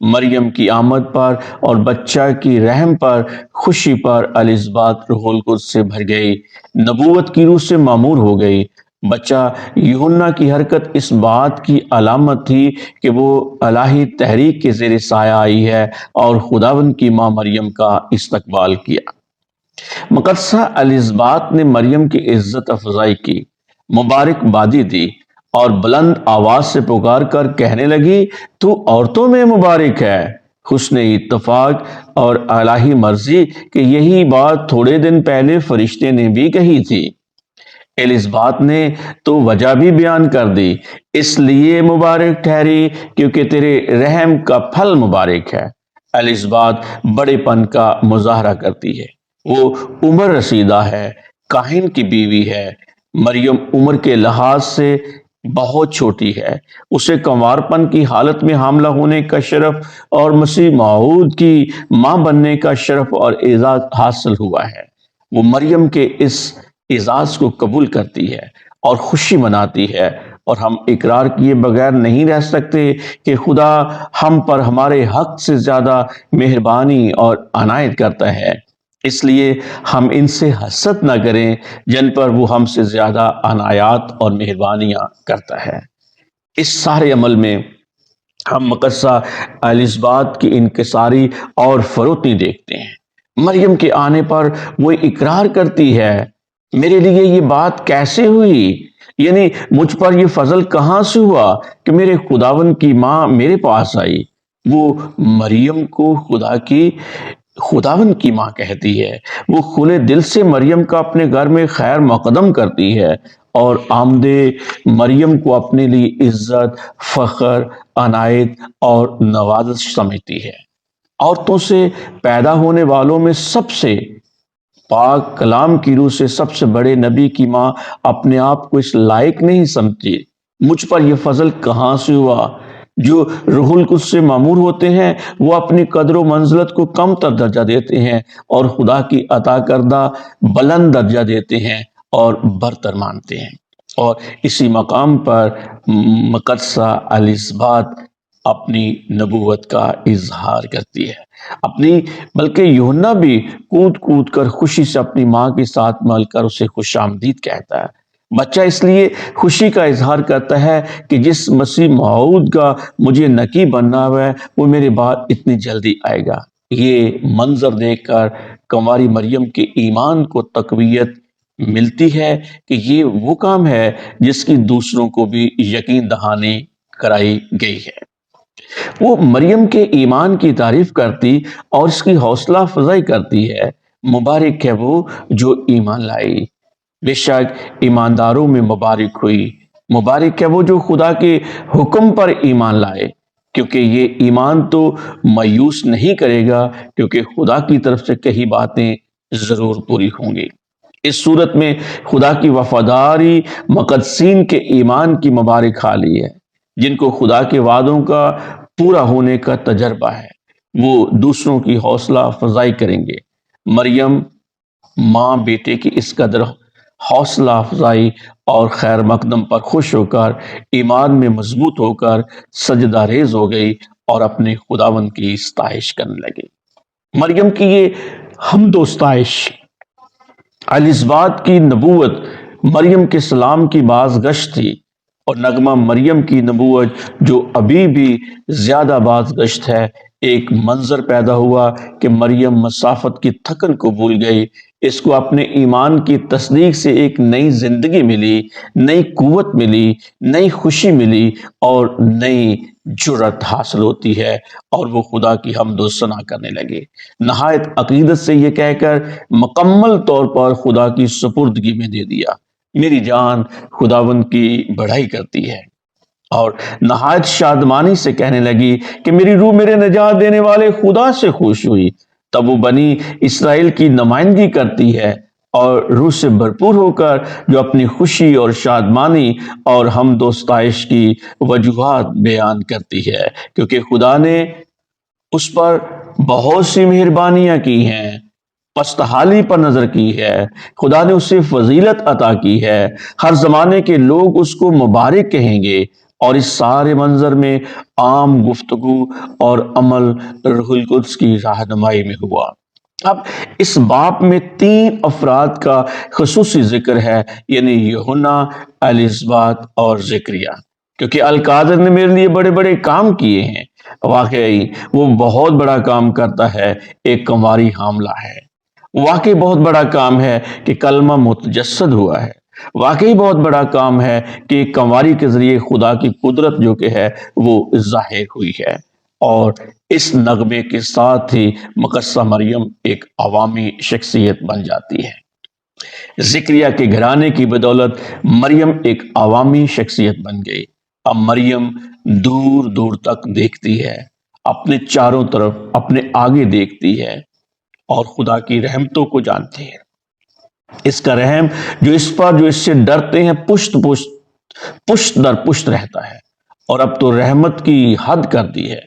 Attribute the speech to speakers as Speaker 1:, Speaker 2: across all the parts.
Speaker 1: مریم کی آمد پر اور بچہ کی رحم پر خوشی پر الزبات روح القدس سے بھر گئی، نبوت کی روح سے معمور ہو گئی۔ بچہ یوحنا کی حرکت اس بات کی علامت تھی کہ وہ الہی تحریک کے زیر سایہ آئی ہے اور خداوند کی ماں مریم کا استقبال کیا۔ مقدسہ الزبات نے مریم کی عزت افضائی کی، مبارک بادی دی اور بلند آواز سے پکار کر کہنے لگی، تو عورتوں میں مبارک ہے۔ حسن اتفاق اور الہی مرضی کہ یہی بات تھوڑے دن پہلے فرشتے نے بھی کہی تھی۔ الزبات نے تو وجہ بھی بیان کر دی، اس لیے مبارک ٹھہری کیونکہ تیرے رحم کا پھل مبارک ہے۔ الزبات بڑے پن کا مظاہرہ کرتی ہے، وہ عمر رسیدہ ہے، کاہن کی بیوی ہے۔ مریم عمر کے لحاظ سے بہت چھوٹی ہے، اسے کنوار پن کی حالت میں حاملہ ہونے کا شرف اور مسیح موعود کی ماں بننے کا شرف اور اعزاز حاصل ہوا ہے۔ وہ مریم کے اس اعزاز کو قبول کرتی ہے اور خوشی مناتی ہے، اور ہم اقرار کیے بغیر نہیں رہ سکتے کہ خدا ہم پر ہمارے حق سے زیادہ مہربانی اور عنایت کرتا ہے، اس لیے ہم ان سے حسد نہ کریں جن پر وہ ہم سے زیادہ عنایات اور مہربانیاں کرتا ہے۔ اس سارے عمل میں ہم مقدسہ الزبات کی انکساری اور فروتنی دیکھتے ہیں۔ مریم کے آنے پر وہ اقرار کرتی ہے، میرے لیے یہ بات کیسے ہوئی؟ یعنی مجھ پر یہ فضل کہاں سے ہوا کہ میرے خداوند کی ماں میرے پاس آئی؟ وہ مریم کو خداوند کی ماں کہتی ہے، وہ کھلے دل سے مریم کا اپنے گھر میں خیر مقدم کرتی ہے اور آمد مریم کو اپنے لیے عزت، فخر، عنایت اور نوازش سمجھتی ہے۔ عورتوں سے پیدا ہونے والوں میں سب سے پاک کلام کی روح سے سب سے بڑے نبی کی ماں اپنے آپ کو اس لائق نہیں سمجھتی۔ مجھ پر یہ فضل کہاں سے ہوا؟ جو روح القدس سے معمور ہوتے ہیں وہ اپنی قدر و منزلت کو کم تر درجہ دیتے ہیں اور خدا کی عطا کردہ بلند درجہ دیتے ہیں اور برتر مانتے ہیں، اور اسی مقام پر مقدسہ الزبات اپنی نبوت کا اظہار کرتی ہے، بلکہ یوحنا بھی کود کود کر خوشی سے اپنی ماں کے ساتھ مل کر اسے خوش آمدید کہتا ہے۔ بچہ اس لیے خوشی کا اظہار کرتا ہے کہ جس مسیح موعود کا مجھے نکی بننا ہے وہ میرے بعد اتنی جلدی آئے گا۔ یہ منظر دیکھ کر کنواری مریم کے ایمان کو تقویت ملتی ہے کہ یہ وہ کام ہے جس کی دوسروں کو بھی یقین دہانی کرائی گئی ہے۔ وہ مریم کے ایمان کی تعریف کرتی اور اس کی حوصلہ افزائی کرتی ہے، مبارک ہے وہ جو ایمان لائی، بے شک ایمانداروں میں مبارک ہوئی، مبارک ہے وہ جو خدا کے حکم پر ایمان لائے، کیونکہ یہ ایمان تو مایوس نہیں کرے گا، کیونکہ خدا کی طرف سے کئی باتیں ضرور پوری ہوں گی۔ اس صورت میں خدا کی وفاداری مقدسین کے ایمان کی مبارک حالی ہے، جن کو خدا کے وعدوں کا پورا ہونے کا تجربہ ہے، وہ دوسروں کی حوصلہ افزائی کریں گے۔ مریم ماں بیٹے کی اس قدر حوصلہ افزائی اور خیر مقدم پر خوش ہو کر ایمان میں مضبوط ہو کر سجدہ ریز ہو گئی اور اپنے خداوند کی ستائش کرنے لگی۔ مریم کی یہ حمد و ستائش، الزبات کی نبوت مریم کے سلام کی بازگشت تھی، اور نغمہ مریم کی نبوت جو ابھی بھی زیادہ بازگشت ہے۔ ایک منظر پیدا ہوا کہ مریم مسافت کی تھکن کو بھول گئی، اس کو اپنے ایمان کی تصدیق سے ایک نئی زندگی ملی، نئی قوت ملی، نئی خوشی ملی اور نئی جرأت حاصل ہوتی ہے، اور وہ خدا کی حمد و ثنا کرنے لگے، نہایت عقیدت سے یہ کہہ کر مکمل طور پر خدا کی سپردگی میں دے دیا، میری جان خداوند کی بڑائی کرتی ہے، اور نہایت شادمانی سے کہنے لگی کہ میری روح میرے نجات دینے والے خدا سے خوش ہوئی۔ تب وہ بنی اسرائیل کی نمائندگی کرتی ہے اور روح سے بھرپور ہو کر جو اپنی خوشی اور شادمانی اور حمد و ستائش کی وجوہات بیان کرتی ہے، کیونکہ خدا نے اس پر بہت سی مہربانیاں کی ہیں، پست حالی پر نظر کی ہے، خدا نے اسے فضیلت عطا کی ہے، ہر زمانے کے لوگ اس کو مبارک کہیں گے، اور اس سارے منظر میں عام گفتگو اور عمل روح القدس کی رہنمائی میں ہوا۔ اب اس باب میں 3 افراد کا خصوصی ذکر ہے، یعنی یوحنا، الزبات اور زکریا، کیونکہ القادر نے میرے لیے بڑے بڑے کام کیے ہیں۔ واقعی وہ بہت بڑا کام کرتا ہے، ایک کنواری حاملہ ہے۔ واقعی بہت بڑا کام ہے کہ کلمہ متجسد ہوا ہے۔ واقعی بہت بڑا کام ہے کہ ایک کنواری کے ذریعے خدا کی قدرت جو کہ ہے وہ ظاہر ہوئی ہے۔ اور اس نغمے کے ساتھ ہی مقدسہ مریم ایک عوامی شخصیت بن جاتی ہے۔ زکریا کے گھرانے کی بدولت مریم ایک عوامی شخصیت بن گئی۔ اب مریم دور دور تک دیکھتی ہے، اپنے چاروں طرف، اپنے آگے دیکھتی ہے اور خدا کی رحمتوں کو جانتی ہے۔ اس کا رحم جو اس سے ڈرتے ہیں پشت در پشت رہتا ہے، اور اب تو رحمت کی حد کر دی ہے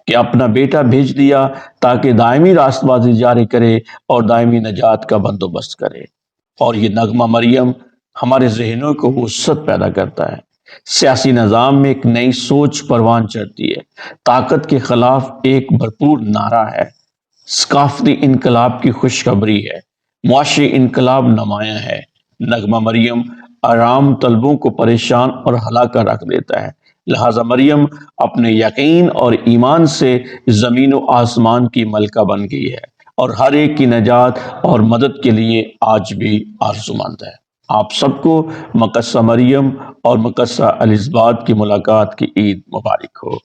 Speaker 1: کہ اپنا بیٹا بھیج دیا تاکہ دائمی راست بازی جاری کرے اور دائمی نجات کا بندوبست کرے۔ اور یہ نغمہ مریم ہمارے ذہنوں کو وسعت پیدا کرتا ہے۔ سیاسی نظام میں ایک نئی سوچ پروان چڑھتی ہے، طاقت کے خلاف ایک بھرپور نعرہ ہے، ثقافتی انقلاب کی خوشخبری ہے، معاشی انقلاب نمایاں ہے۔ نغمہ مریم آرام طلبوں کو پریشان اور ہلا کر رکھ دیتا ہے، لہٰذا مریم اپنے یقین اور ایمان سے زمین و آسمان کی ملکہ بن گئی ہے اور ہر ایک کی نجات اور مدد کے لیے آج بھی آرزومند ہے۔ آپ سب کو مقدسہ مریم اور مقدسہ الزبات کی ملاقات کی عید مبارک ہو۔